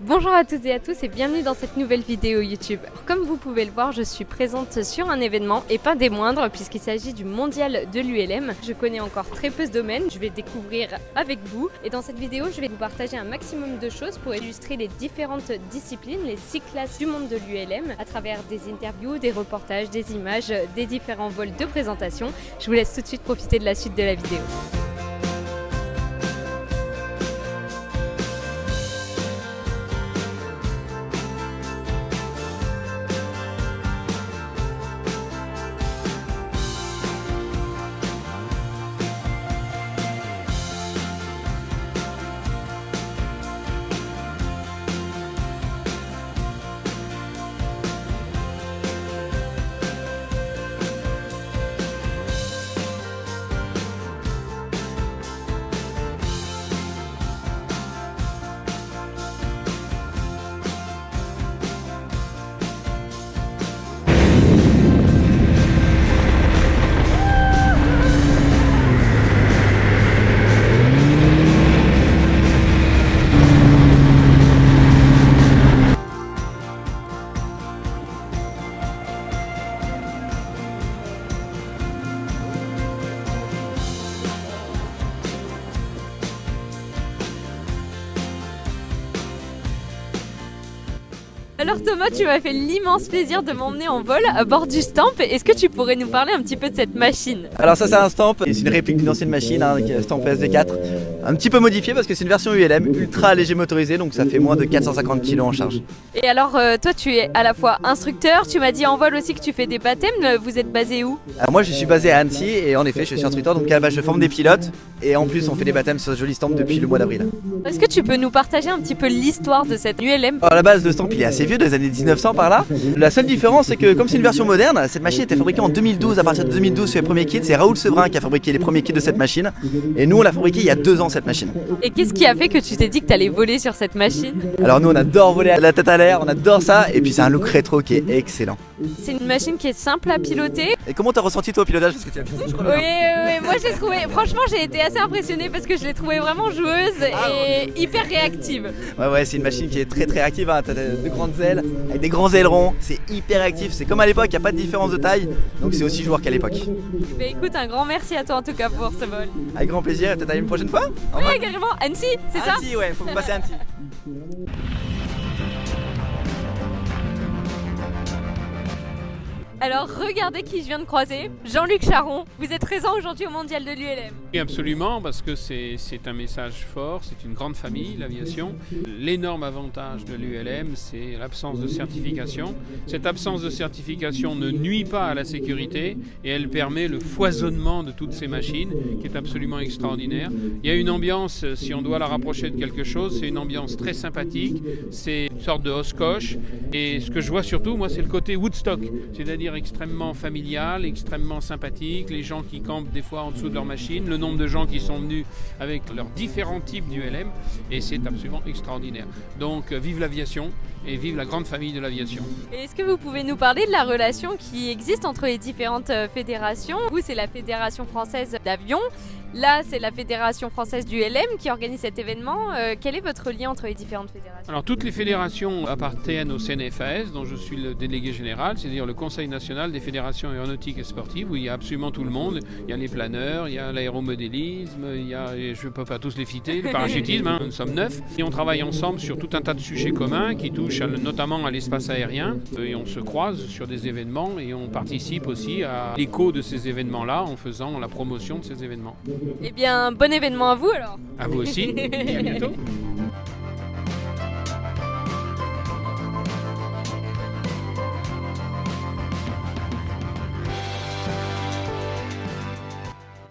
Bonjour à toutes et à tous et bienvenue dans cette nouvelle vidéo YouTube. Comme vous pouvez le voir, je suis présente sur un événement et pas des moindres puisqu'il s'agit du mondial de l'ULM. Je connais encore très peu ce domaine, je vais découvrir avec vous et dans cette vidéo je vais vous partager un maximum de choses pour illustrer les différentes disciplines, les 6 classes du monde de l'ULM à travers des interviews, des reportages, des images, des différents vols de présentation. Je vous laisse tout de suite profiter de la suite de la vidéo. Alors Thomas, tu m'as fait l'immense plaisir de m'emmener en vol à bord du Stamp. Est-ce que tu pourrais nous parler un petit peu de cette machine? Alors ça c'est un Stamp, c'est une réplique d'une ancienne machine, Stamp SD4, un petit peu modifié parce que c'est une version ULM, ultra léger motorisé, donc ça fait moins de 450 kg en charge. Et alors toi tu es à la fois instructeur, tu m'as dit en vol aussi que tu fais des baptêmes, vous êtes basé où? Alors moi je suis basé à Annecy et en effet je suis instructeur, donc à la base je forme des pilotes et en plus on fait des baptêmes sur ce joli Stamp depuis le mois d'avril. Est-ce que tu peux nous partager un petit peu l'histoire de cette ULM? Alors à la base le Stamp il est assez vieux, des années 1900 par là. La seule différence c'est que comme c'est une version moderne, cette machine était fabriquée en 2012, à partir de 2012 sur les premiers kits, c'est Raoul Sevrin qui a fabriqué les premiers kits de cette machine et nous on l'a fabriqué il y a 2 ans cette machine. Et qu'est-ce qui a fait que tu t'es dit que tu allais voler sur cette machine? Alors nous on adore voler à la tête à l'air, on adore ça et puis c'est un look rétro qui est excellent. C'est une machine qui est simple à piloter. Et comment t'as ressenti toi au pilotage parce que tu as piloté je crois? Oui, moi j'ai trouvé, franchement j'ai été assez impressionnée parce que je l'ai trouvée vraiment joueuse et hyper réactive. Ouais c'est une machine qui est très réactive, hein. T'as de grandes ailes avec des grands ailerons, c'est hyper actif, c'est comme à l'époque, il n'y a pas de différence de taille, donc c'est aussi joueur qu'à l'époque. Mais écoute, un grand merci à toi en tout cas pour ce vol. Avec grand plaisir et peut-être à une prochaine fois. Oui carrément, Annecy, c'est ça? Annecy, ouais, faut passer à Annecy. Alors regardez qui je viens de croiser, Jean-Luc Charon, vous êtes présent aujourd'hui au mondial de l'ULM. Oui, absolument, parce que c'est un message fort, c'est une grande famille, l'aviation. L'énorme avantage de l'ULM, c'est l'absence de certification. Cette absence de certification ne nuit pas à la sécurité et elle permet le foisonnement de toutes ces machines, qui est absolument extraordinaire. Il y a une ambiance, si on doit la rapprocher de quelque chose, c'est une ambiance très sympathique, c'est une sorte de hausse-coche. Et ce que je vois surtout, moi, c'est le côté Woodstock, c'est-à-dire extrêmement familial, extrêmement sympathique, les gens qui campent des fois en dessous de leur machine, le nombre de gens qui sont venus avec leurs différents types d'ULM, et c'est absolument extraordinaire. Donc vive l'aviation et vive la grande famille de l'aviation. Est-ce que vous pouvez nous parler de la relation qui existe entre les différentes fédérations? Vous, c'est la Fédération Française d'Avion. Là, c'est la Fédération Française du LM qui organise cet événement. Quel est votre lien entre les différentes fédérations? Alors, toutes les fédérations appartiennent au CNFAS, dont je suis le délégué général, c'est-à-dire le Conseil national des fédérations aéronautiques et sportives, où il y a absolument tout le monde. Il y a les planeurs, il y a l'aéromodélisme, il y a, je ne peux pas tous les citer, le parachutisme, nous sommes 9. Et on travaille ensemble sur tout un tas de sujets communs qui touchent notamment à l'espace aérien. Et on se croise sur des événements et on participe aussi à l'écho de ces événements-là en faisant la promotion de ces événements. Eh bien, bon événement à vous alors. À vous aussi, et à bientôt.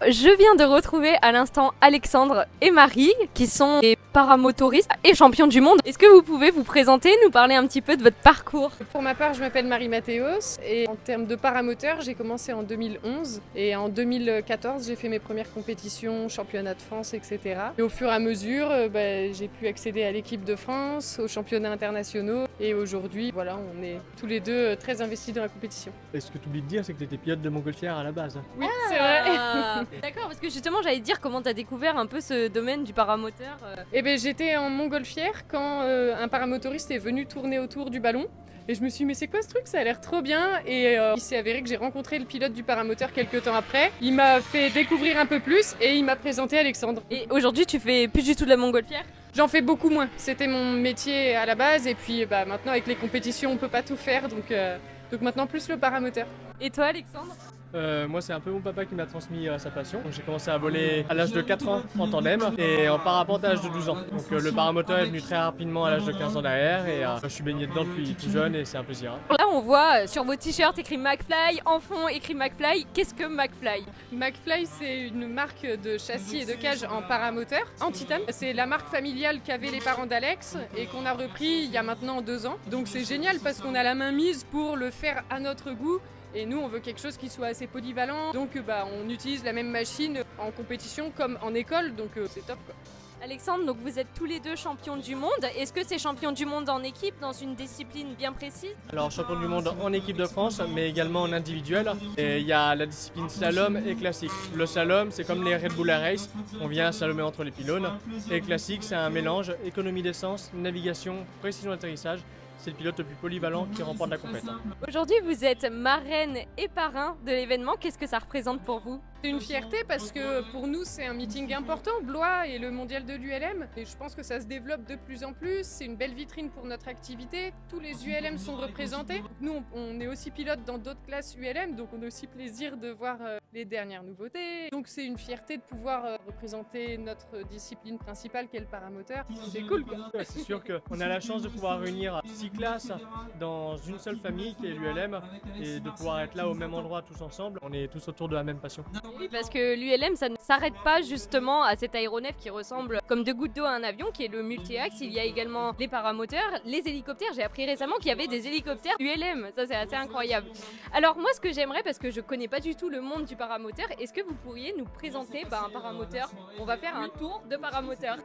Je viens de retrouver à l'instant Alexandre et Marie qui sont des paramotoristes et champions du monde. Est-ce que vous pouvez vous présenter, nous parler un petit peu de votre parcours? Pour ma part, je m'appelle Marie Mathéos et en termes de paramoteur, j'ai commencé en 2011 et en 2014, j'ai fait mes premières compétitions, championnat de France, etc. Et au fur et à mesure, j'ai pu accéder à l'équipe de France, aux championnats internationaux et aujourd'hui, voilà, on est tous les deux très investis dans la compétition. Et ce que tu oublies de dire, c'est que tu étais pilote de montgolfière à la base. Oui, c'est vrai. D'accord, parce que justement, j'allais te dire comment tu as découvert un peu ce domaine du paramoteur. Eh ben, j'étais en montgolfière quand un paramotoriste est venu tourner autour du ballon. Et je me suis dit, mais c'est quoi ce truc? Ça a l'air trop bien. Et il s'est avéré que j'ai rencontré le pilote du paramoteur quelques temps après. Il m'a fait découvrir un peu plus et il m'a présenté Alexandre. Et aujourd'hui, tu fais plus du tout de la montgolfière? J'en fais beaucoup moins. C'était mon métier à la base. Et puis maintenant, avec les compétitions, on peut pas tout faire. Donc maintenant, plus le paramoteur. Et toi, Alexandre? Moi, c'est un peu mon papa qui m'a transmis sa passion. Donc, j'ai commencé à voler à l'âge de 4 ans en tandem et en parapente à l'âge de 12 ans. Donc le paramoteur est venu très rapidement à l'âge de 15 ans derrière et je suis baigné dedans depuis tout jeune et c'est un plaisir. Là, on voit sur vos t-shirts écrit McFly, en fond écrit McFly. Qu'est-ce que McFly? McFly, c'est une marque de châssis et de cage en paramoteur, en titane. C'est la marque familiale qu'avaient les parents d'Alex et qu'on a repris il y a maintenant 2 ans. Donc c'est génial parce qu'on a la main mise pour le faire à notre goût. Et nous, on veut quelque chose qui soit assez polyvalent. Donc on utilise la même machine en compétition comme en école. Donc c'est top, quoi. Alexandre, donc vous êtes tous les deux champions du monde. Est-ce que c'est champion du monde en équipe, dans une discipline bien précise? Alors champion du monde en équipe de France, mais également en individuel. Et il y a la discipline slalom et classique. Le slalom, c'est comme les Red Bull Air Race. On vient slalomer entre les pylônes. Et classique, c'est un mélange économie d'essence, navigation, précision d'atterrissage. C'est le pilote le plus polyvalent qui remporte la compétition. Aujourd'hui, vous êtes marraine et parrain de l'événement. Qu'est-ce que ça représente pour vous? C'est une fierté parce que pour nous, c'est un meeting important, Blois et le mondial de l'ULM. Et je pense que ça se développe de plus en plus. C'est une belle vitrine pour notre activité. Tous les ULM sont représentés. Nous, on est aussi pilote dans d'autres classes ULM, donc on a aussi plaisir de voir les dernières nouveautés. Donc c'est une fierté de pouvoir représenter notre discipline principale qui est le paramoteur. C'est cool, quoi. Ouais, c'est sûr qu'on a la chance de pouvoir réunir 6 classes dans une seule famille qui est l'ULM et de pouvoir être là au même endroit tous ensemble. On est tous autour de la même passion. Oui, parce que l'ULM, ça ne s'arrête pas justement à cet aéronef qui ressemble comme 2 gouttes d'eau à un avion, qui est le multi-axe. Il y a également les paramoteurs, les hélicoptères. J'ai appris récemment qu'il y avait des hélicoptères ULM. Ça, c'est assez incroyable. Alors moi, ce que j'aimerais, parce que je connais pas du tout le monde du paramoteur, est-ce que vous pourriez nous présenter un paramoteur? On va faire un tour de paramoteur.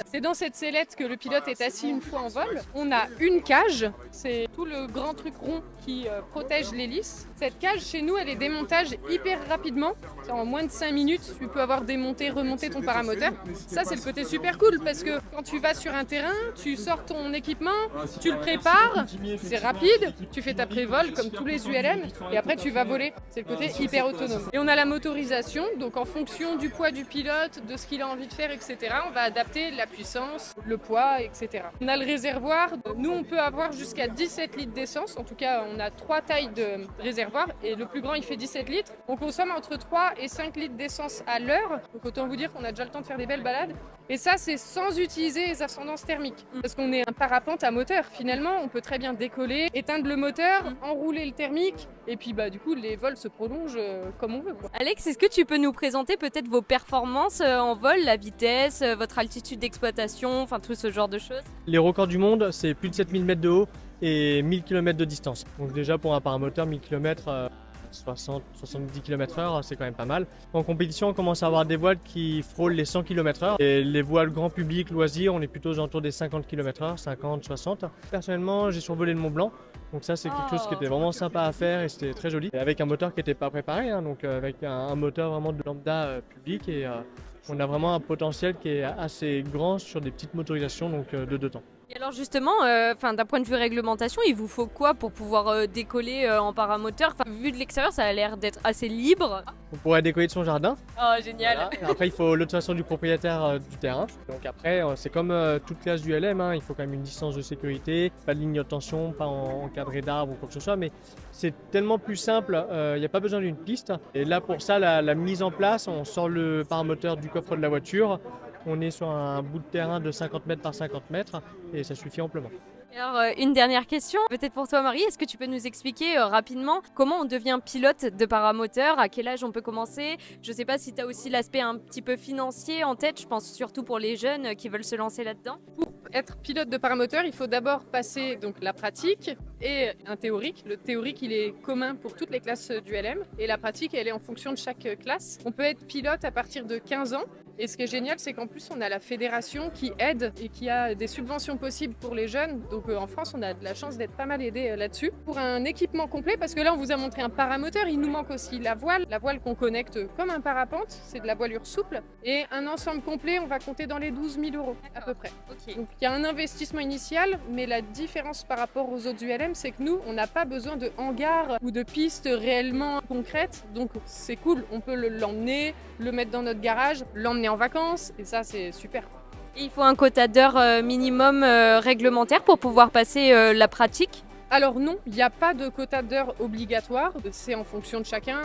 C'est dans cette sellette que le pilote est assis une fois en vol. On a une cage, c'est tout le grand truc rond qui protège l'hélice. Cette cage, chez nous, elle est démontable hyper rapidement. En moins de 5 minutes, tu peux avoir démonté, remonté ton paramoteur. Ça, c'est le côté super cool parce que quand tu vas sur un terrain, tu sors ton équipement, tu le prépares, c'est rapide, tu fais ta pré-vol comme tous les ULM et après tu vas voler. C'est le côté hyper autonome. Et on a la motorisation, donc en fonction du poids du pilote, de ce qu'il a envie de faire, etc., on va adapter la puissance, le poids, etc. On a le réservoir. Nous, on peut avoir jusqu'à 17 litres d'essence. En tout cas, on a 3 tailles de réservoir et le plus grand, il fait 17 litres. On consomme entre 3 et 5 litres d'essence à l'heure. Donc autant vous dire qu'on a déjà le temps de faire des belles balades. Et ça, c'est sans utiliser les ascendances thermiques. Parce qu'on est un parapente à moteur. Finalement, on peut très bien décoller, éteindre le moteur, enrouler le thermique. Et puis, du coup, les vols se prolongent comme on veut, quoi. Alex, est-ce que tu peux nous présenter peut-être vos performances en vol, la vitesse, votre altitude d'exploitation, enfin tout ce genre de choses? Les records du monde, c'est plus de 7000 mètres de haut et 1000 km de distance. Donc déjà pour un paramoteur, 1000 km, 60-70 km/h, c'est quand même pas mal. En compétition, on commence à avoir des voiles qui frôlent les 100 km/h. Et les voiles grand public, loisirs, on est plutôt aux alentours des 50 km/h, 50-60. Personnellement, j'ai survolé le Mont Blanc. Donc ça, c'est quelque chose qui était vraiment sympa à faire et c'était très joli. Et avec un moteur qui n'était pas préparé, donc avec un moteur vraiment de lambda public. Et on a vraiment un potentiel qui est assez grand sur des petites motorisations donc de 2 temps. Et alors justement, d'un point de vue réglementation, il vous faut quoi pour pouvoir décoller en paramoteur? Vu de l'extérieur, ça a l'air d'être assez libre. On pourrait décoller de son jardin. Oh, génial! Voilà. Après, il faut l'autorisation du propriétaire du terrain. Donc après, c'est comme toute classe du LM, il faut quand même une distance de sécurité, pas de ligne de tension, pas encadré d'arbres ou quoi que ce soit, mais c'est tellement plus simple, il n'y a pas besoin d'une piste. Et là, pour ça, la mise en place, on sort le paramoteur du coffre de la voiture, on est sur un bout de terrain de 50 mètres par 50 mètres et ça suffit amplement. Alors, une dernière question, peut-être pour toi Marie, est-ce que tu peux nous expliquer rapidement comment on devient pilote de paramoteur, à quel âge on peut commencer? Je ne sais pas si tu as aussi l'aspect un petit peu financier en tête, je pense surtout pour les jeunes qui veulent se lancer là-dedans. Pour être pilote de paramoteur, il faut d'abord passer donc la pratique, et un théorique. Le théorique, il est commun pour toutes les classes du LM et la pratique, elle est en fonction de chaque classe. On peut être pilote à partir de 15 ans. Et ce qui est génial, c'est qu'en plus, on a la fédération qui aide et qui a des subventions possibles pour les jeunes. Donc en France, on a de la chance d'être pas mal aidé là-dessus. Pour un équipement complet, parce que là, on vous a montré un paramoteur, il nous manque aussi la voile qu'on connecte comme un parapente, c'est de la voilure souple. Et un ensemble complet, on va compter dans les 12 000 € à peu près. Ok. Donc il y a un investissement initial, mais la différence par rapport aux autres ULM, c'est que nous, on n'a pas besoin de hangars ou de pistes réellement concrètes. Donc c'est cool, on peut l'emmener, le mettre dans notre garage, l'emmener en vacances, et ça c'est super. Il faut un quota d'heures minimum réglementaire pour pouvoir passer la pratique. Alors non, il n'y a pas de quota d'heures obligatoire, c'est en fonction de chacun.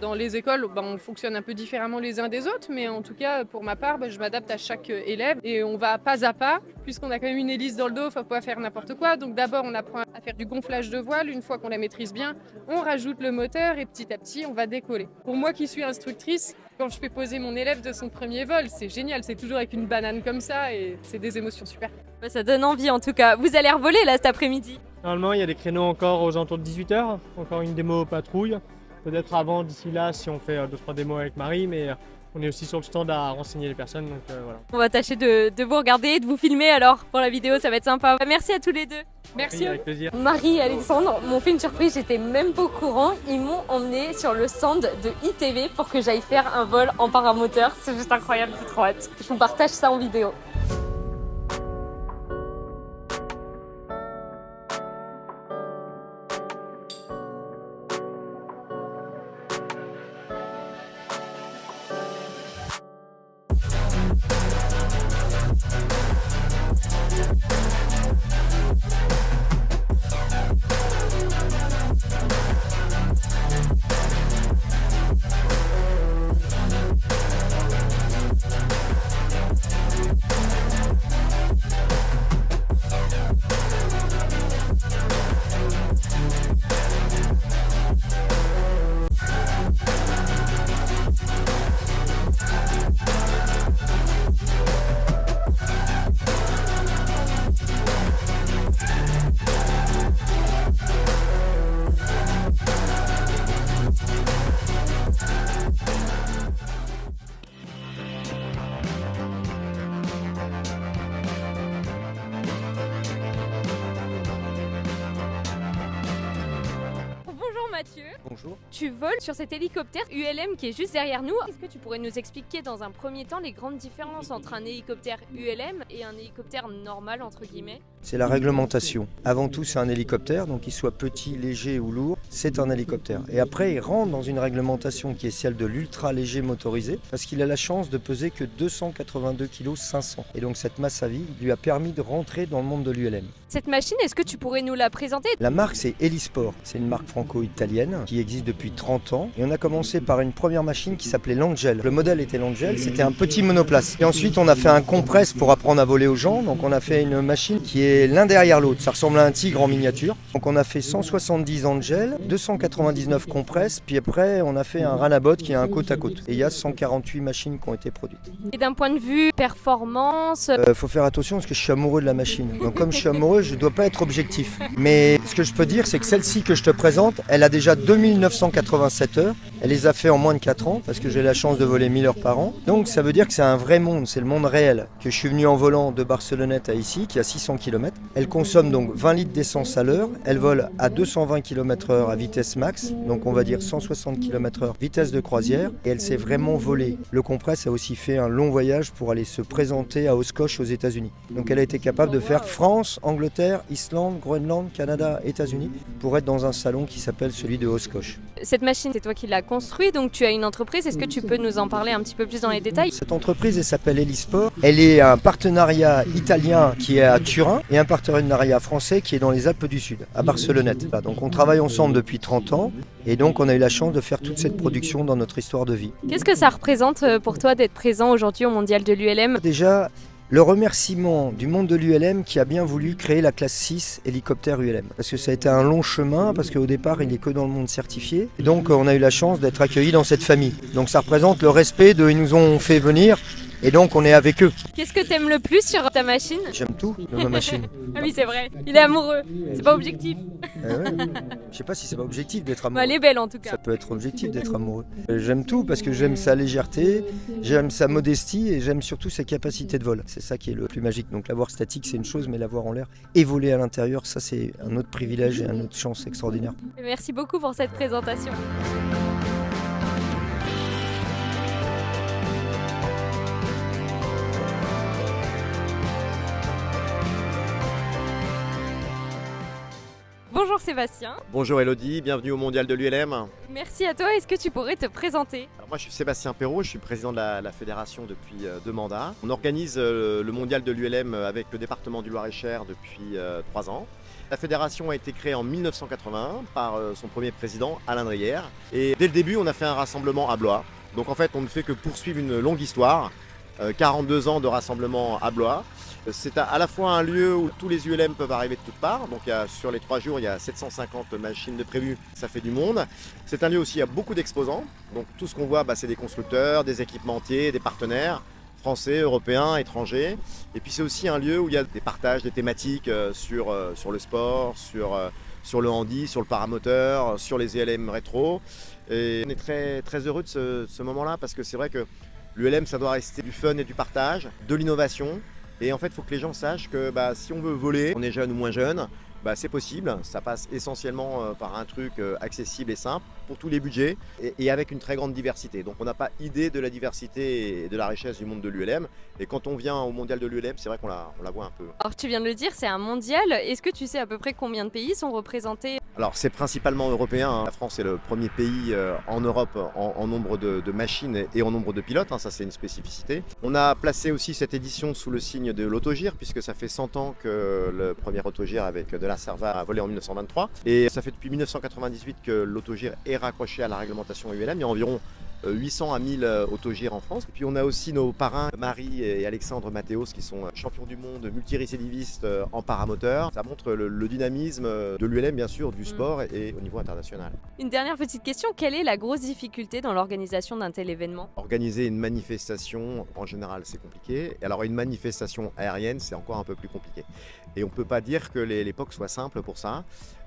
Dans les écoles, on fonctionne un peu différemment les uns des autres, mais en tout cas, pour ma part, je m'adapte à chaque élève et on va pas à pas, puisqu'on a quand même une hélice dans le dos, il ne faut pas faire n'importe quoi. Donc d'abord, on apprend à faire du gonflage de voile, une fois qu'on la maîtrise bien, on rajoute le moteur et petit à petit, on va décoller. Pour moi qui suis instructrice, quand je fais poser mon élève de son premier vol, c'est génial, c'est toujours avec une banane comme ça et c'est des émotions super. Ça donne envie en tout cas. Vous allez revoler là cet après-midi? Normalement, il y a des créneaux encore aux alentours de 18h, encore une démo patrouille. Peut-être avant, d'ici là, si on fait 2-3 démos avec Marie, mais on est aussi sur le stand à renseigner les personnes, donc voilà. On va tâcher de vous regarder et de vous filmer alors pour la vidéo, ça va être sympa. Merci à tous les deux. Merci. Avec plaisir. Marie et Alexandre m'ont fait une surprise, j'étais même pas au courant. Ils m'ont emmené sur le stand de ITV pour que j'aille faire un vol en paramoteur. C'est juste incroyable, j'ai trop hâte. Je vous partage ça en vidéo. Mathieu. Bonjour. Tu voles sur cet hélicoptère ULM qui est juste derrière nous. Est-ce que tu pourrais nous expliquer dans un premier temps les grandes différences entre un hélicoptère ULM et un hélicoptère normal entre guillemets? C'est la réglementation. Avant tout, c'est un hélicoptère, donc qu'il soit petit, léger ou lourd, c'est un hélicoptère. Et après, il rentre dans une réglementation qui est celle de l'ultra léger motorisé, parce qu'il a la chance de peser que 282 kg 500. Et donc cette masse à vide lui a permis de rentrer dans le monde de l'ULM. Cette machine, est-ce que tu pourrais nous la présenter? La marque, c'est Helisport. C'est une marque franco-italienne qui existe depuis 30 ans. Et on a commencé par une première machine qui s'appelait l'Angel. Le modèle était l'Angel, c'était un petit monoplace. Et ensuite, on a fait un compresse pour apprendre à voler aux gens. Donc on a fait une machine qui est l'un derrière l'autre. Ça ressemble à un tigre en miniature. Donc on a fait 170 Angel, 299 compresses. Puis après, on a fait un Ranabot qui est un côte à côte. Et il y a 148 machines qui ont été produites. Et d'un point de vue performance, faut faire attention parce que je suis amoureux de la machine. Donc comme je suis amoureux, je ne dois pas être objectif. Mais ce que je peux dire, c'est que celle-ci que je te présente, elle a déjà 2987 heures. Elle les a fait en moins de 4 ans parce que j'ai la chance de voler 1000 heures par an. Donc ça veut dire que c'est un vrai monde, c'est le monde réel. Que je suis venu en volant de Barcelonnette à ici, qui a 600 km. Elle consomme donc 20 litres d'essence à l'heure. Elle vole à 220 km/h à vitesse max, donc on va dire 160 km/h vitesse de croisière. Et elle s'est vraiment volée. Le compresse a aussi fait un long voyage pour aller se présenter à Oshkosh aux États-Unis. Donc elle a été capable de faire France, Angleterre, Islande, Groenland, Canada, États-Unis pour être dans un salon qui s'appelle celui de Oshkosh. Cette machine, c'est toi qui l'as construite, donc tu as une entreprise. Est-ce que tu peux nous en parler un petit peu plus dans les détails? Cette entreprise, elle s'appelle Helisport. Elle est un partenariat italien qui est à Turin et un partenariat français qui est dans les Alpes du Sud, à Barcelonnette. Donc on travaille ensemble depuis 30 ans et donc on a eu la chance de faire toute cette production dans notre histoire de vie. Qu'est-ce que ça représente pour toi d'être présent aujourd'hui au Mondial de l'ULM? Déjà, le remerciement du monde de l'ULM qui a bien voulu créer la classe 6 hélicoptère ULM. Parce que ça a été un long chemin, parce qu'au départ, il n'est que dans le monde certifié. Et donc, on a eu la chance d'être accueillis dans cette famille. Donc, ça représente le respect de... Ils nous ont fait venir Et donc on est avec eux. Qu'est-ce que t'aimes le plus sur ta machine? J'aime tout dans ma machine. Ah oui, c'est vrai. Il est amoureux. C'est pas objectif. Ouais. Je sais pas si c'est pas objectif d'être Bah, amoureux. elle est belle en tout cas. Ça peut être objectif d'être amoureux. J'aime tout parce que j'aime sa légèreté, j'aime sa modestie et j'aime surtout sa capacité de vol. C'est ça qui est le plus magique. Donc l'avoir statique c'est une chose, mais l'avoir en l'air et voler à l'intérieur, ça c'est un autre privilège et une autre chance extraordinaire. Merci beaucoup pour cette présentation. Bonjour Sébastien. Bonjour Elodie, bienvenue au Mondial de l'ULM. Merci à toi. Est-ce que tu pourrais te présenter? Alors moi je suis Sébastien Perrault, je suis président de la fédération depuis 2 mandats. On organise le Mondial de l'ULM avec le département du Loir-et-Cher depuis 3 ans. La fédération a été créée en 1981 par son premier président Alain Drière. Et dès le début on a fait un rassemblement à Blois. Donc en fait on ne fait que poursuivre une longue histoire, 42 ans de rassemblement à Blois. C'est à la fois un lieu où tous les ULM peuvent arriver de toutes parts, donc sur les 3 jours il y a 750 machines de prévues, ça fait du monde. C'est un lieu aussi où il y a beaucoup d'exposants, donc tout ce qu'on voit c'est des constructeurs, des équipementiers, des partenaires, français, européens, étrangers. Et puis c'est aussi un lieu où il y a des partages, des thématiques sur le sport, sur le handi, sur le paramoteur, sur les ULM rétro. Et on est très, très heureux de ce moment-là parce que c'est vrai que l'ULM ça doit rester du fun et du partage, de l'innovation. Et en fait, il faut que les gens sachent que si on veut voler, on est jeune ou moins jeune, c'est possible. Ça passe essentiellement par un truc accessible et simple pour tous les budgets et avec une très grande diversité. Donc on n'a pas idée de la diversité et de la richesse du monde de l'ULM. Et quand on vient au mondial de l'ULM, c'est vrai qu'on la voit un peu. Alors tu viens de le dire, c'est un mondial. Est-ce que tu sais à peu près combien de pays sont représentés? Alors c'est principalement européen. La France est le premier pays en Europe en nombre de machines et en nombre de pilotes. Ça c'est une spécificité. On a placé aussi cette édition sous le signe de l'autogire puisque ça fait 100 ans que le premier autogire avec de la Serva a volé en 1923. Et ça fait depuis 1998 que l'autogire est raccroché à la réglementation ULM. Il y a environ 800 à 1000 autogires en France. Et puis on a aussi nos parrains Marie et Alexandre Mathéos qui sont champions du monde multirécidivistes en paramoteur. Ça montre le dynamisme de l'ULM bien sûr, du sport et au niveau international. Une dernière petite question, quelle est la grosse difficulté dans l'organisation d'un tel événement? Organiser une manifestation en général c'est compliqué. Et alors une manifestation aérienne c'est encore un peu plus compliqué. Et on ne peut pas dire que l'époque soit simple pour ça.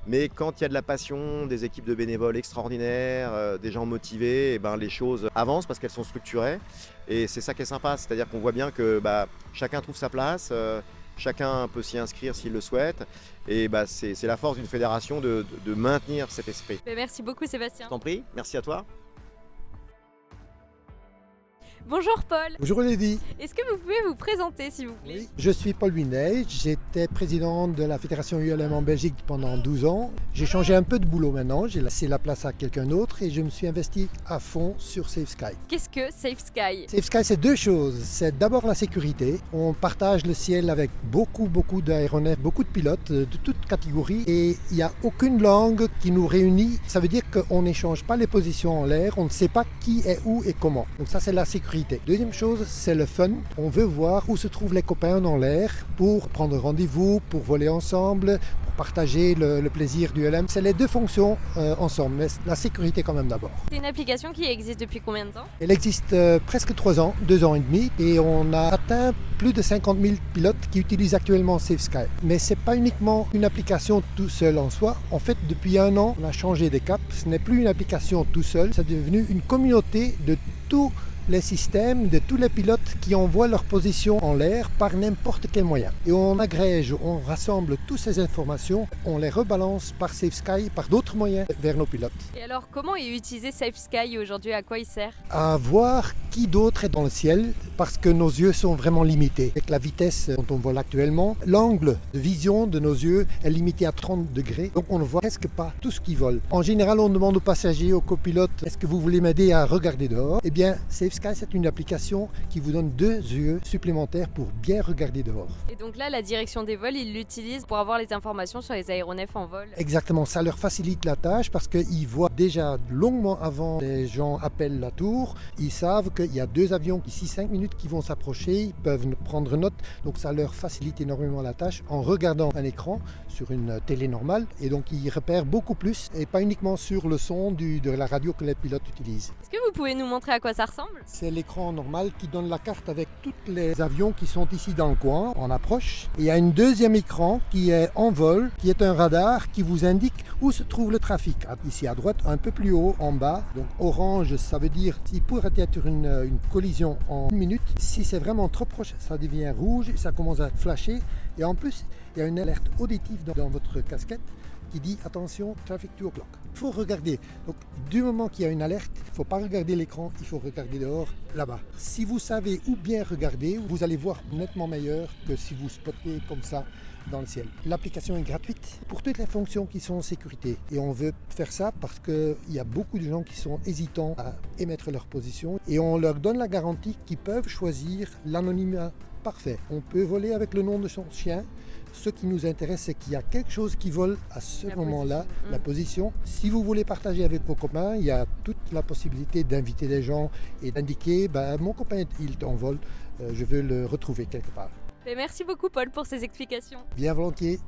Mais quand il y a de la passion, des équipes de bénévoles extraordinaires, des gens motivés, les choses avancent parce qu'elles sont structurées. Et c'est ça qui est sympa, c'est-à-dire qu'on voit bien que chacun trouve sa place, chacun peut s'y inscrire s'il le souhaite. Et c'est la force d'une fédération de maintenir cet esprit. Merci beaucoup Sébastien. Je t'en prie, merci à toi. Bonjour Paul. Bonjour Lady. Est-ce que vous pouvez vous présenter s'il vous plaît? Oui, je suis Paul Winet, j'étais président de la fédération ULM en Belgique pendant 12 ans. J'ai changé un peu de boulot maintenant, j'ai laissé la place à quelqu'un d'autre et je me suis investi à fond sur Safe Sky. Qu'est-ce que Safe Sky? Safe Sky c'est 2 choses, c'est d'abord la sécurité. On partage le ciel avec beaucoup d'aéronefs, beaucoup de pilotes de toutes catégories et il n'y a aucune langue qui nous réunit. Ça veut dire qu'on n'échange pas les positions en l'air, on ne sait pas qui est où et comment. Donc ça c'est la sécurité. Deuxième chose, c'est le fun. On veut voir où se trouvent les copains dans l'air pour prendre rendez-vous, pour voler ensemble, pour partager le plaisir du LM. C'est les 2 fonctions ensemble, mais la sécurité quand même d'abord. C'est une application qui existe depuis combien de temps? Elle existe presque 3 ans, 2 ans et demi, et on a atteint plus de 50 000 pilotes qui utilisent actuellement Safe Sky. Mais ce n'est pas uniquement une application tout seul en soi. En fait, depuis 1 an, on a changé des caps. Ce n'est plus une application tout seul, c'est devenu une communauté de tous les systèmes de tous les pilotes qui envoient leur position en l'air par n'importe quel moyen. Et on agrège, on rassemble toutes ces informations, on les rebalance par Safe Sky, par d'autres moyens vers nos pilotes. Et alors, comment est utilisé Safe Sky aujourd'hui? À quoi il sert? À voir qui d'autre est dans le ciel, parce que nos yeux sont vraiment limités. Avec la vitesse dont on vole actuellement, l'angle de vision de nos yeux est limité à 30 degrés, donc on ne voit presque pas tout ce qui vole. En général, on demande aux passagers, aux copilotes, est-ce que vous voulez m'aider à regarder dehors? Eh bien, Safe Sky, c'est une application qui vous donne 2 yeux supplémentaires pour bien regarder dehors. Et donc là, la direction des vols, ils l'utilisent pour avoir les informations sur les aéronefs en vol? Exactement, ça leur facilite la tâche parce qu'ils voient déjà longuement avant les gens appellent la tour. Ils savent qu'il y a 2 avions d'ici 5 minutes qui vont s'approcher, ils peuvent prendre note. Donc ça leur facilite énormément la tâche en regardant un écran sur une télé normale. Et donc ils repèrent beaucoup plus et pas uniquement sur le son de la radio que les pilotes utilisent. Est-ce que vous pouvez nous montrer à quoi ça ressemble? C'est l'écran normal qui donne la carte avec tous les avions qui sont ici dans le coin, en approche. Et il y a un deuxième écran qui est en vol, qui est un radar qui vous indique où se trouve le trafic. Ici à droite, un peu plus haut, en bas. Donc orange, ça veut dire s'il pourrait être une collision en 1 minute. Si c'est vraiment trop proche, ça devient rouge, ça commence à flasher. Et en plus, il y a une alerte auditive dans votre casquette qui dit attention, traffic 2 o'clock. Il faut regarder. Donc du moment qu'il y a une alerte, il ne faut pas regarder l'écran, il faut regarder dehors, là-bas. Si vous savez où bien regarder, vous allez voir nettement meilleur que si vous spottez comme ça dans le ciel. L'application est gratuite pour toutes les fonctions qui sont en sécurité. Et on veut faire ça parce qu'il y a beaucoup de gens qui sont hésitants à émettre leur position. Et on leur donne la garantie qu'ils peuvent choisir l'anonymat parfait. On peut voler avec le nom de son chien. Ce qui nous intéresse, c'est qu'il y a quelque chose qui vole à ce moment-là, la position. Si vous voulez partager avec vos copains, il y a toute la possibilité d'inviter des gens et d'indiquer mon copain, il est en vol, je veux le retrouver quelque part. Merci beaucoup Paul pour ces explications. Bien volontiers.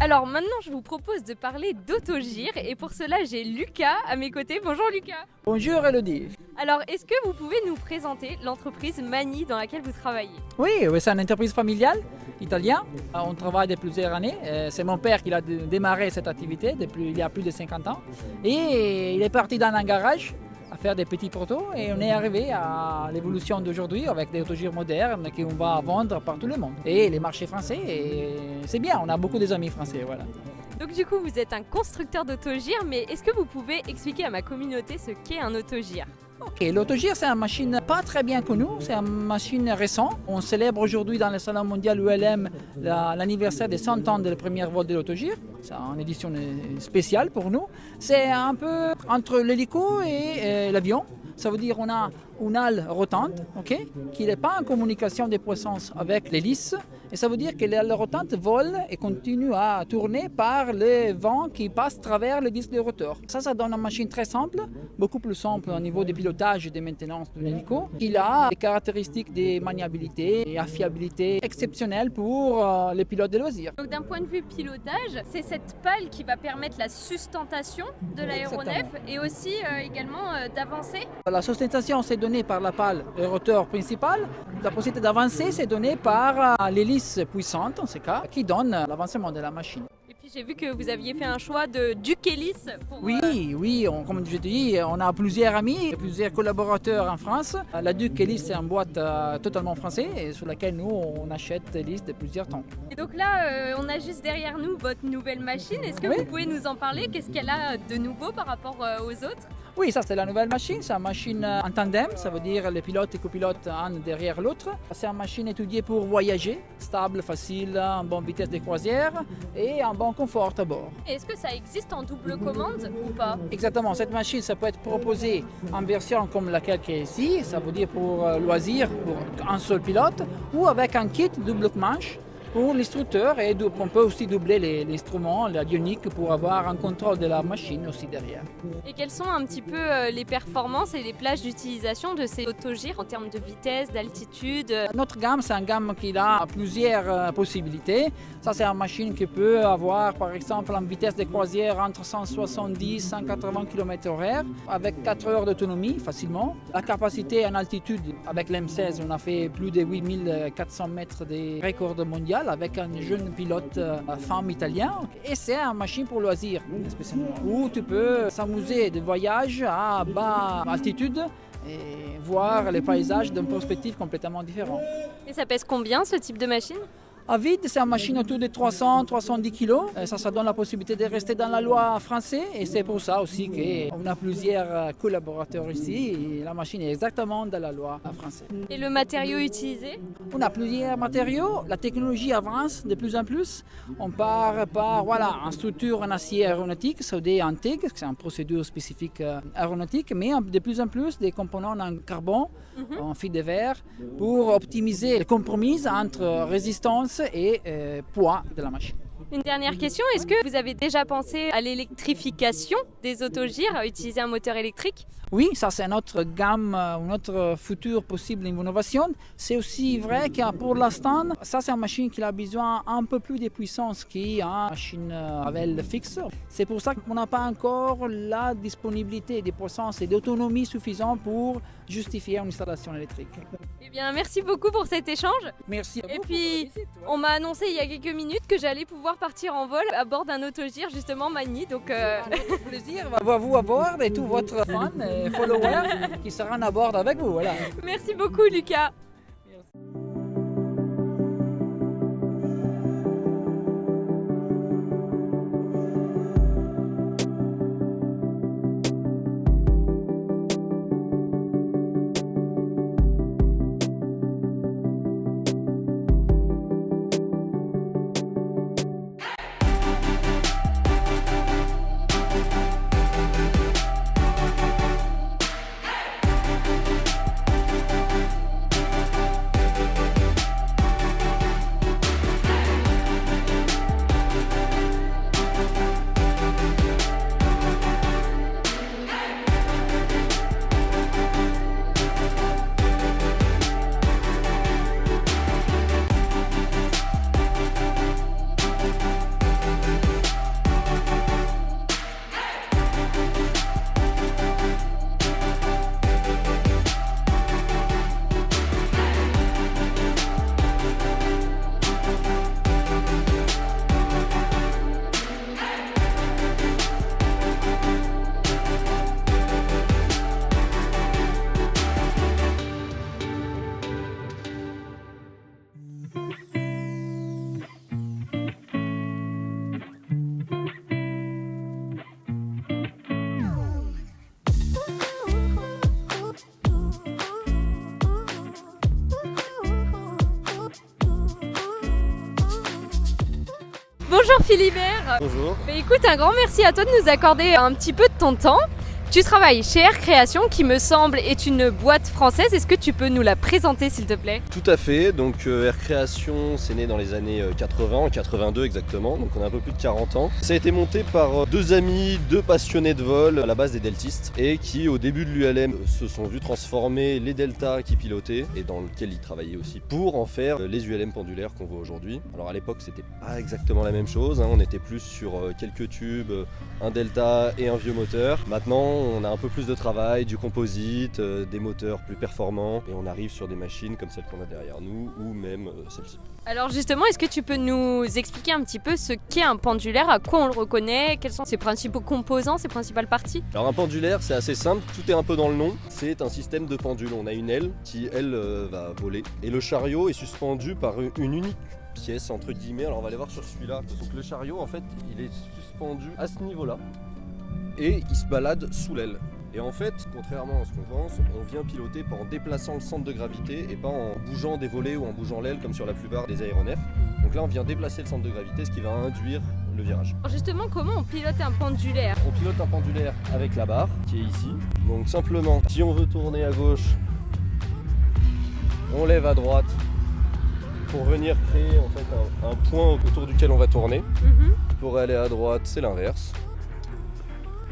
Alors maintenant, je vous propose de parler d'autogire et pour cela, j'ai Lucas à mes côtés. Bonjour Lucas. Bonjour Elodie. Alors, est-ce que vous pouvez nous présenter l'entreprise Mani dans laquelle vous travaillez? Oui, c'est une entreprise familiale italienne. On travaille depuis plusieurs années. C'est mon père qui a démarré cette activité il y a plus de 50 ans. Et il est parti dans un garage à faire des petits protos et on est arrivé à l'évolution d'aujourd'hui avec des autogires modernes qu'on va vendre par tout le monde. Et les marchés français, et c'est bien, on a beaucoup d'amis français, voilà. Donc du coup, vous êtes un constructeur d'autogire, mais est-ce que vous pouvez expliquer à ma communauté ce qu'est un autogire? Ok, l'autogire c'est une machine pas très bien connue, c'est une machine récente. On célèbre aujourd'hui dans le salon mondial ULM l'anniversaire des 100 ans de la première vol de l'autogire. C'est une édition spéciale pour nous. C'est un peu entre l'hélico et l'avion. Ça veut dire qu'on a une aile rotante, qui n'est pas en communication de puissance avec l'hélice. Et ça veut dire que l'aile rotante vole et continue à tourner par le vent qui passe à travers le disque de rotor. Ça donne une machine très simple, beaucoup plus simple au niveau du pilotage et de maintenance de l'hélico. Il a des caractéristiques de maniabilité et affabilité exceptionnelles pour les pilotes de loisirs. Donc d'un point de vue pilotage, c'est cette pale qui va permettre la sustentation de l'aéronef et aussi également d'avancer. La sustentation c'est donnée par la pale et rotor principal. La possibilité d'avancer c'est donnée par l'hélice puissante en ce cas qui donne l'avancement de la machine. Et puis j'ai vu que vous aviez fait un choix de Duke hélice pour... Oui, comme je dis, on a plusieurs amis, plusieurs collaborateurs en France. La Duke hélice c'est une boîte totalement française et sur laquelle nous on achète des hélices de plusieurs temps. Et donc là, on a juste derrière nous votre nouvelle machine. Est-ce que vous pouvez nous en parler? Qu'est-ce qu'elle a de nouveau par rapport aux autres? Oui, ça c'est la nouvelle machine, c'est une machine en tandem, ça veut dire les pilotes et copilotes un derrière l'autre. C'est une machine étudiée pour voyager, stable, facile, en bonne vitesse de croisière et en bon confort à bord. Est-ce que ça existe en double commande ou pas? Exactement, cette machine ça peut être proposée en version comme laquelle qui est ici, ça veut dire pour loisir, pour un seul pilote, ou avec un kit double manche pour l'instructeur et on peut aussi doubler l'instrument, l'avionique pour avoir un contrôle de la machine aussi derrière. Et quelles sont un petit peu les performances et les plages d'utilisation de ces autogires en termes de vitesse, d'altitude? Notre gamme, c'est une gamme qui a plusieurs possibilités. Ça, c'est une machine qui peut avoir par exemple une vitesse de croisière entre 170 et 180 km/h avec 4 heures d'autonomie facilement. La capacité en altitude avec l'M16, on a fait plus de 8400 mètres de record mondial avec un jeune pilote femme italien. Et c'est une machine pour loisirs, spécialement, où tu peux s'amuser de voyages à bas altitude et voir les paysages d'une perspective complètement différente. Et ça pèse combien ce type de machine? À vide, c'est une machine autour de 300-310 kg. Ça donne la possibilité de rester dans la loi française et c'est pour ça aussi qu'on a plusieurs collaborateurs ici et la machine est exactement dans la loi française. Et le matériau utilisé? On a plusieurs matériaux, la technologie avance de plus en plus. On part par une structure en acier aéronautique, soudé en TIG, c'est une procédure spécifique aéronautique, mais de plus en plus des composants en carbone, en fibre de verre, pour optimiser le compromis entre résistance et poids de la machine. Une dernière question, est-ce que vous avez déjà pensé à l'électrification des autogires, à utiliser un moteur électrique? Oui, ça c'est notre gamme, notre futur possible innovation. C'est aussi vrai que pour l'instant, ça c'est une machine qui a besoin un peu plus de puissance qu'une machine avec fixe. C'est pour ça qu'on n'a pas encore la disponibilité de puissance et d'autonomie suffisante pour justifier une installation électrique. Eh bien, merci beaucoup pour cet échange. Merci à vous. Et puis, on m'a annoncé il y a quelques minutes que j'allais pouvoir partir en vol à bord d'un autogire, justement Magny. Donc, Notre plaisir va vous avoir et tous votre fans et followers qui seront à bord avec vous. Voilà. merci beaucoup, Lucas. Bonjour Philibert. Bonjour. Écoute, un grand merci à toi de nous accorder un petit peu de ton temps. Tu travailles chez Air Création qui me semble est une boîte française. Est-ce que tu peux nous la présenter s'il te plaît? Tout à fait, donc Air Création c'est né dans les années 80, en 82 exactement, donc on a un peu plus de 40 ans. Ça a été monté par deux amis, deux passionnés de vol à la base des deltistes et qui au début de l'ULM se sont vus transformer les deltas qu'ils pilotaient et dans lequel ils travaillaient aussi pour en faire les ULM pendulaires qu'on voit aujourd'hui. Alors à l'époque c'était pas exactement la même chose, on était plus sur quelques tubes, un delta et un vieux moteur. Maintenant on a un peu plus de travail, du composite, des moteurs plus performants et on arrive sur des machines comme celle qu'on a derrière nous ou même celle-ci. Alors justement, est-ce que tu peux nous expliquer un petit peu ce qu'est un pendulaire, à quoi on le reconnaît, quels sont ses principaux composants, ses principales parties? Alors un pendulaire c'est assez simple, tout est un peu dans le nom, c'est un système de pendule. On a une aile qui elle va voler et le chariot est suspendu par une unique pièce entre guillemets. Alors on va aller voir sur celui-là. Donc le chariot en fait il est suspendu à ce niveau-là et il se balade sous l'aile. Et en fait, contrairement à ce qu'on pense, on vient piloter en déplaçant le centre de gravité et pas en bougeant des volets ou en bougeant l'aile comme sur la plupart des aéronefs. Donc là on vient déplacer le centre de gravité, ce qui va induire le virage. Alors justement, comment on pilote un pendulaire? On pilote un pendulaire avec la barre qui est ici. Donc simplement, si on veut tourner à gauche, on lève à droite pour venir créer en fait un point autour duquel on va tourner. Pour aller à droite, c'est l'inverse.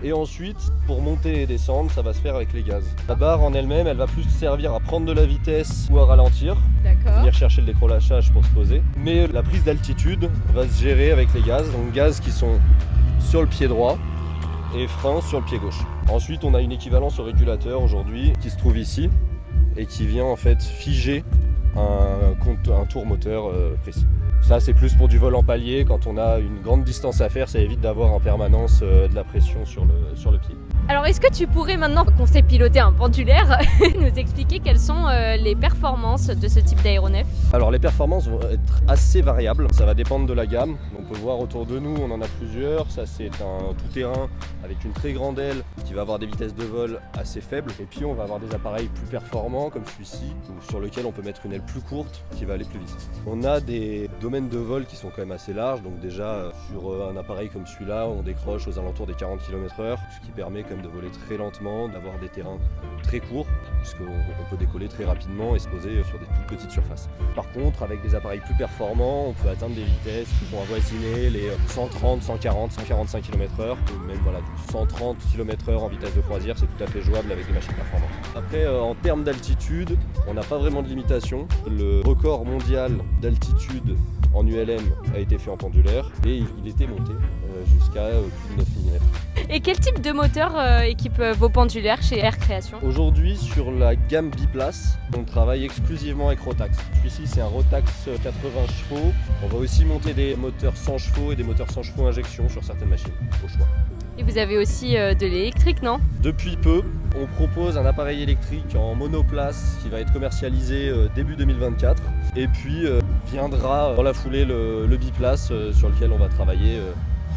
Et ensuite, pour monter et descendre, ça va se faire avec les gaz. La barre en elle-même, elle va plus servir à prendre de la vitesse ou à ralentir. D'accord. Venir chercher le décrochage pour se poser. Mais la prise d'altitude va se gérer avec les gaz. Donc gaz qui sont sur le pied droit et frein sur le pied gauche. Ensuite, on a une équivalence au régulateur aujourd'hui qui se trouve ici et qui vient en fait figer un tour moteur précis. Ça c'est plus pour du vol en palier, quand on a une grande distance à faire, ça évite d'avoir en permanence de la pression sur le pied. Alors est-ce que tu pourrais maintenant qu'on sait piloter un pendulaire nous expliquer quelles sont les performances de ce type d'aéronef? Alors les performances vont être assez variables, ça va dépendre de la gamme. On peut voir autour de nous, on en a plusieurs. Ça c'est un tout-terrain avec une très grande aile qui va avoir des vitesses de vol assez faibles. Et puis on va avoir des appareils plus performants comme celui-ci, sur lequel on peut mettre une aile plus courte qui va aller plus vite. On a des domaines de vol qui sont quand même assez larges. Donc déjà, sur un appareil comme celui-là, on décroche aux alentours des 40 km/h, ce qui permet quand même de voler très lentement, d'avoir des terrains très courts, puisqu'on peut décoller très rapidement et se poser sur des toutes petites surfaces. Par contre, avec des appareils plus performants, on peut atteindre des vitesses qui vont avoisiner les 130, 140, 145 km/h, ou même voilà, du 130 km/h en vitesse de croisière, c'est tout à fait jouable avec des machines performantes. Après, en termes d'altitude, on n'a pas vraiment de limitation. Le record mondial d'altitude en ULM a été fait en pendulaire et il était monté jusqu'à plus de 9 mm. Et quel type de moteur équipe vos pendulaires chez Air Création? Aujourd'hui, sur la gamme biplace, on travaille exclusivement avec Rotax. Celui-ci, c'est un Rotax 80 chevaux. On va aussi monter des moteurs 100 chevaux et des moteurs 100 chevaux injection sur certaines machines, au choix. Et vous avez aussi de l'électrique, non? Depuis peu, on propose un appareil électrique en monoplace qui va être commercialisé début 2024. Et puis viendra dans la foulée le biplace sur lequel on va travailler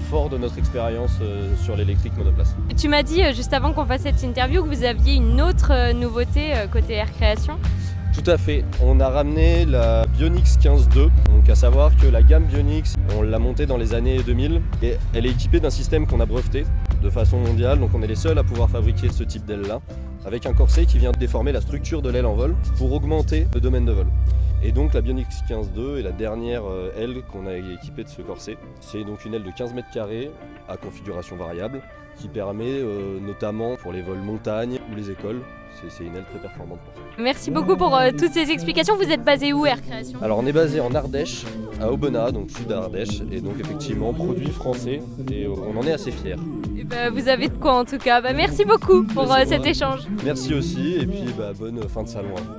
fort de notre expérience sur l'électrique monoplace. Tu m'as dit juste avant qu'on fasse cette interview que vous aviez une autre nouveauté côté Air Création. Tout à fait, on a ramené la Bionix 15.2, donc à savoir que la gamme Bionix, on l'a montée dans les années 2000 et elle est équipée d'un système qu'on a breveté de façon mondiale, donc on est les seuls à pouvoir fabriquer ce type d'aile là, avec un corset qui vient déformer la structure de l'aile en vol pour augmenter le domaine de vol. Et donc la Bionix 15.2 est la dernière aile qu'on a équipée de ce corset. C'est donc une aile de 15 mètres carrés à configuration variable qui permet notamment pour les vols montagne ou les écoles. C'est une aile très performante pour ça. Merci beaucoup pour toutes ces explications. Vous êtes basé où, Air Création? Alors on est basé en Ardèche, à Aubenas, donc sud d'Ardèche, et donc effectivement produit français, et on en est assez fiers. Et vous avez de quoi en tout cas. Merci beaucoup pour cet échange. Merci aussi, et puis bonne fin de salon à vous.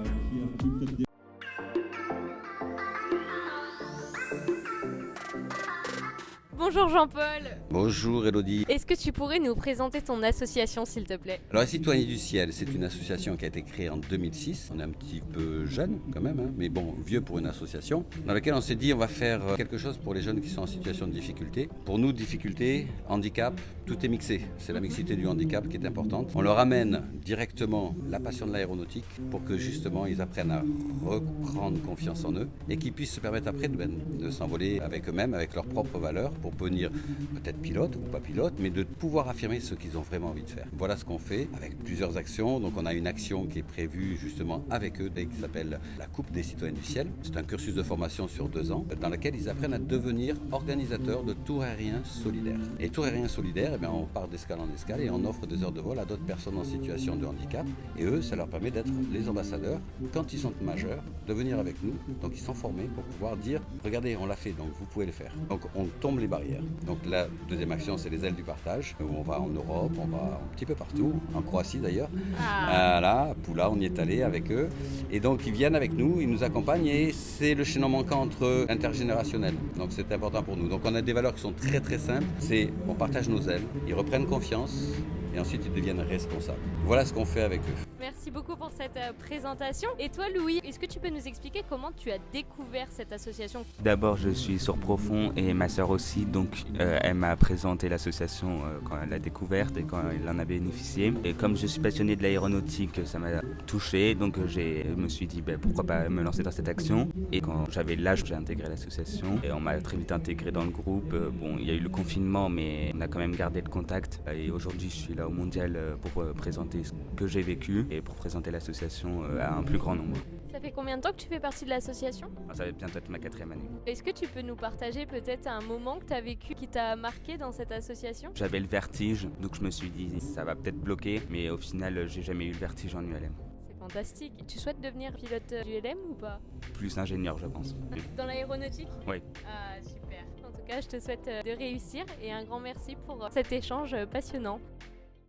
Bonjour Jean-Paul. Bonjour Elodie. Est-ce que tu pourrais nous présenter ton association s'il te plaît? Alors les Citoyens du Ciel, c'est une association qui a été créée en 2006. On est un petit peu jeune quand même, hein, mais bon, vieux pour une association, dans laquelle on s'est dit on va faire quelque chose pour les jeunes qui sont en situation de difficulté. Pour nous, difficulté, handicap, tout est mixé. C'est la mixité du handicap qui est importante. On leur amène directement la passion de l'aéronautique pour que justement ils apprennent à reprendre confiance en eux et qu'ils puissent se permettre après de s'envoler avec eux-mêmes, avec leurs propres valeurs, pour devenir peut-être pilote ou pas pilote, mais de pouvoir affirmer ce qu'ils ont vraiment envie de faire. Voilà ce qu'on fait avec plusieurs actions. Donc on a une action qui est prévue justement avec eux qui s'appelle la Coupe des Citoyens du Ciel. C'est un cursus de formation sur 2 ans dans lequel ils apprennent à devenir organisateurs de tours aériens solidaires. Et tours aériens solidaires, on part d'escale en escale et on offre des heures de vol à d'autres personnes en situation de handicap. Et eux, ça leur permet d'être les ambassadeurs quand ils sont majeurs, de venir avec nous. Donc ils sont formés pour pouvoir dire « Regardez, on l'a fait, donc vous pouvez le faire ». Donc on tombe les barrières. Donc la deuxième action, c'est les ailes du partage, où on va en Europe, on va un petit peu partout, en Croatie d'ailleurs. Là, à Pula, on y est allé avec eux. Et donc ils viennent avec nous, ils nous accompagnent et c'est le chaînon manquant entre intergénérationnel. Donc c'est important pour nous. Donc on a des valeurs qui sont très très simples. C'est on partage nos ailes, ils reprennent confiance et ensuite ils deviennent responsables. Voilà ce qu'on fait avec eux. Merci beaucoup pour cette présentation. Et toi Louis, est-ce que tu peux nous expliquer comment tu as découvert cette association? D'abord je suis sur Profond et ma sœur aussi, donc elle m'a présenté l'association quand elle l'a découverte et quand elle en a bénéficié. Et comme je suis passionné de l'aéronautique, ça m'a touché, donc je me suis dit pourquoi pas me lancer dans cette action. Et quand j'avais l'âge, j'ai intégré l'association et on m'a très vite intégré dans le groupe. Bon, il y a eu le confinement, mais on a quand même gardé le contact. Et aujourd'hui je suis là au Mondial pour présenter ce que j'ai vécu et pour présenter l'association à un plus grand nombre. Ça fait combien de temps que tu fais partie de l'association? Ça va bientôt être ma 4e année. Est-ce que tu peux nous partager peut-être un moment que tu as vécu qui t'a marqué dans cette association? J'avais le vertige, donc je me suis dit ça va peut-être bloquer, mais au final j'ai jamais eu le vertige en ULM. C'est fantastique. Tu souhaites devenir pilote d'ULM ou pas? Plus ingénieur je pense. Dans l'aéronautique? Oui. Ah super. En tout cas je te souhaite de réussir et un grand merci pour cet échange passionnant.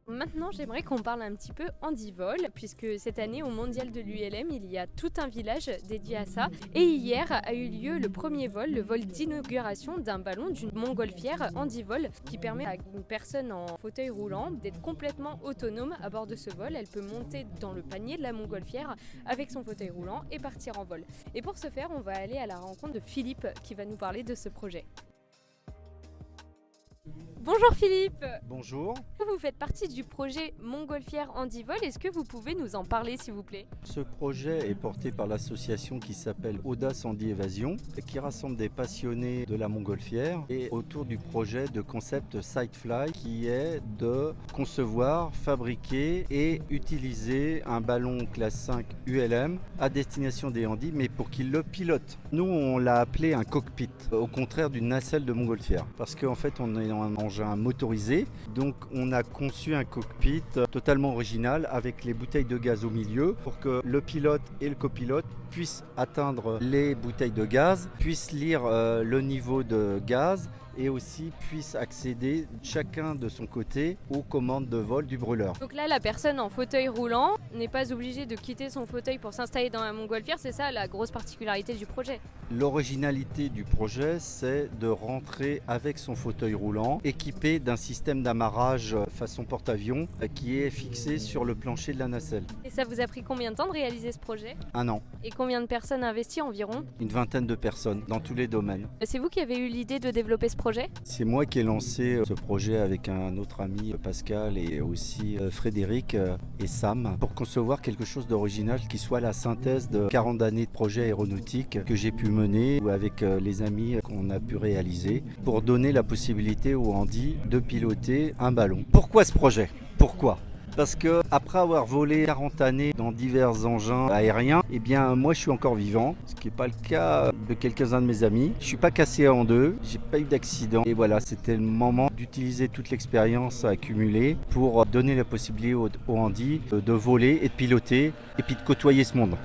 Maintenant, j'aimerais qu'on parle un petit peu handivol, puisque cette année, au Mondial de l'ULM, il y a tout un village dédié à ça. Et hier a eu lieu le premier vol, le vol d'inauguration d'un ballon d'une montgolfière handivol qui permet à une personne en fauteuil roulant d'être complètement autonome à bord de ce vol. Elle peut monter dans le panier de la montgolfière avec son fauteuil roulant et partir en vol. Et pour ce faire, on va aller à la rencontre de Philippe qui va nous parler de ce projet. Bonjour Philippe. Bonjour. Vous faites partie du projet Montgolfière Handivol. Est-ce que vous pouvez nous en parler s'il vous plaît? Ce projet est porté par l'association qui s'appelle Audace Handi Évasion et qui rassemble des passionnés de la montgolfière et autour du projet de concept Sightfly qui est de concevoir, fabriquer et utiliser un ballon classe 5 ULM à destination des handis mais pour qu'ils le pilotent. Nous on l'a appelé un cockpit au contraire d'une nacelle de montgolfière parce qu'en fait on est en engin motorisé donc on a conçu un cockpit totalement original avec les bouteilles de gaz au milieu pour que le pilote et le copilote puissent atteindre les bouteilles de gaz, puissent lire le niveau de gaz et aussi puissent accéder chacun de son côté aux commandes de vol du brûleur. Donc là, la personne en fauteuil roulant n'est pas obligée de quitter son fauteuil pour s'installer dans la montgolfière, c'est ça la grosse particularité du projet. L'originalité du projet, c'est de rentrer avec son fauteuil roulant, équipé d'un système d'amarrage façon porte-avions qui est fixé sur le plancher de la nacelle. Et ça vous a pris combien de temps de réaliser ce projet? 1 an. Et combien de personnes investies environ? Une vingtaine de personnes dans tous les domaines. C'est vous qui avez eu l'idée de développer ce projet? C'est moi qui ai lancé ce projet avec un autre ami, Pascal, et aussi Frédéric et Sam, pour concevoir quelque chose d'original qui soit la synthèse de 40 années de projets aéronautiques que j'ai pu mener avec les amis qu'on a pu réaliser pour donner la possibilité aux handis de piloter un ballon. Pourquoi ce projet? Pourquoi? Parce que après avoir volé 40 années dans divers engins aériens, eh bien moi je suis encore vivant, ce qui n'est pas le cas de quelques-uns de mes amis. Je ne suis pas cassé en deux, j'ai pas eu d'accident. Et voilà, c'était le moment d'utiliser toute l'expérience accumulée pour donner la possibilité aux handis de voler et de piloter et puis de côtoyer ce monde.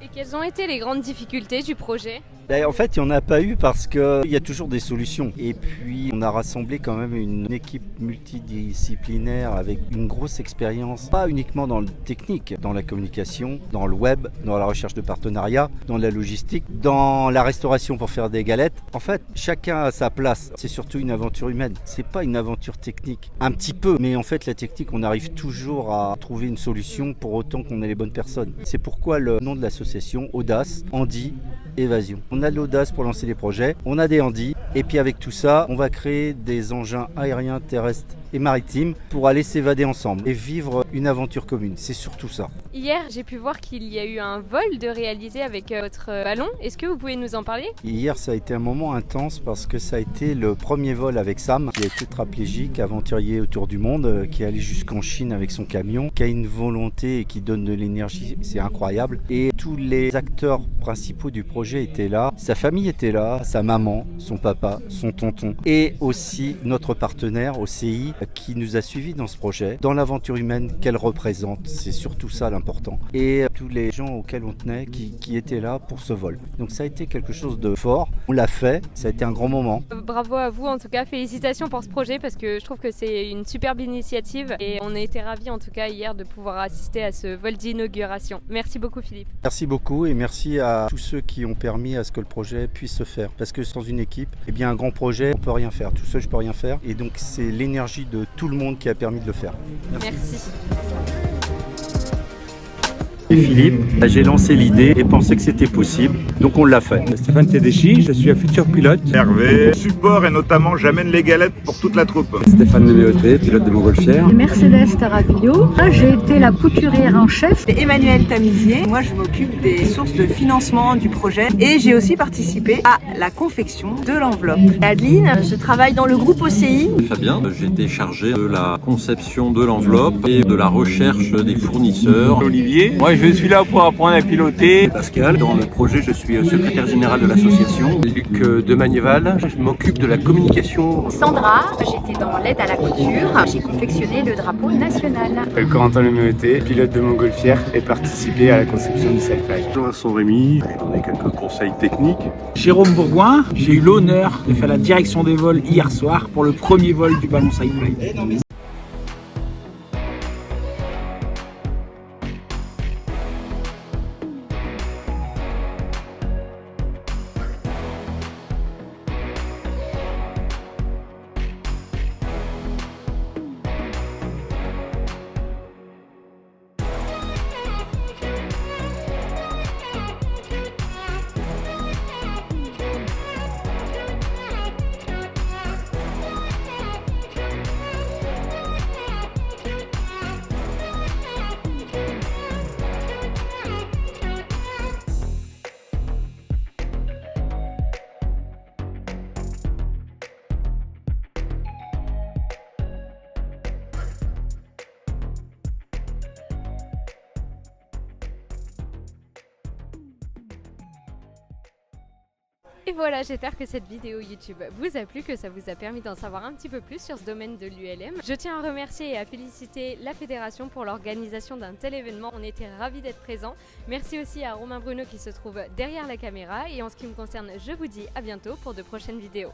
Et quelles ont été les grandes difficultés du projet? En fait, il n'y en a pas eu parce qu'il y a toujours des solutions. Et puis, on a rassemblé quand même une équipe multidisciplinaire avec une grosse expérience, pas uniquement dans le technique, dans la communication, dans le web, dans la recherche de partenariats, dans la logistique, dans la restauration pour faire des galettes. En fait, chacun a sa place. C'est surtout une aventure humaine. C'est pas une aventure technique. Un petit peu, mais en fait, la technique, on arrive toujours à trouver une solution pour autant qu'on ait les bonnes personnes. C'est pourquoi le nom de l'association, Audace Handi Évasion. On a de l'audace pour lancer des projets, on a des handis, et puis avec tout ça, on va créer des engins aériens, terrestres et maritimes pour aller s'évader ensemble et vivre une aventure commune. C'est surtout ça. Hier, j'ai pu voir qu'il y a eu un vol de réaliser avec votre ballon. Est-ce que vous pouvez nous en parler? Hier, ça a été un moment intense parce que ça a été le premier vol avec Sam, qui est tétraplégique, aventurier autour du monde, qui est allé jusqu'en Chine avec son camion, qui a une volonté et qui donne de l'énergie. C'est incroyable. Et tous les acteurs principaux du projet étaient là. Sa famille était là, sa maman, son papa, son tonton et aussi notre partenaire OCI qui nous a suivis dans ce projet, dans l'aventure humaine qu'elle représente. C'est surtout ça l'important. Et tous les gens auxquels on tenait qui étaient là pour ce vol. Donc ça a été quelque chose de fort. On l'a fait, ça a été un grand moment. Bravo à vous en tout cas, félicitations pour ce projet parce que je trouve que c'est une superbe initiative et on a été ravis en tout cas hier de pouvoir assister à ce vol d'inauguration. Merci beaucoup Philippe. Merci beaucoup et merci à tous ceux qui ont permis à ce que le projet puisse se faire. Parce que sans une équipe, eh bien un grand projet, on peut rien faire. Tout seul, je peux rien faire. Et donc c'est l'énergie de tout le monde qui a permis de le faire. Merci. Philippe, j'ai lancé l'idée et pensé que c'était possible, donc on l'a fait. Stéphane Tedeschi, je suis un futur pilote. Hervé, support et notamment j'amène les galettes pour toute la troupe. Stéphane de BOT, pilote de montgolfière. Mercedes Taraglio, j'ai été la couturière en chef. Emmanuel Tamizier, moi je m'occupe des sources de financement du projet et j'ai aussi participé à la confection de l'enveloppe. Adeline, je travaille dans le groupe OCI. Fabien, j'ai été chargé de la conception de l'enveloppe et de la recherche des fournisseurs. Olivier, moi je suis là pour apprendre à piloter. Pascal, dans le projet, je suis secrétaire général de l'association. Luc de Magneval, je m'occupe de la communication. Sandra, j'étais dans l'aide à la couture. J'ai confectionné le drapeau national. Corentin Leméoté, pilote de montgolfière et participé à la conception du Sightfly. Vincent Rémy, j'ai donné quelques conseils techniques. Jérôme Bourgoin, j'ai eu l'honneur de faire la direction des vols hier soir pour le premier vol du ballon Sightfly. Et voilà, j'espère que cette vidéo YouTube vous a plu, que ça vous a permis d'en savoir un petit peu plus sur ce domaine de l'ULM. Je tiens à remercier et à féliciter la fédération pour l'organisation d'un tel événement. On était ravis d'être présents. Merci aussi à Romain Bruno qui se trouve derrière la caméra. Et en ce qui me concerne, je vous dis à bientôt pour de prochaines vidéos.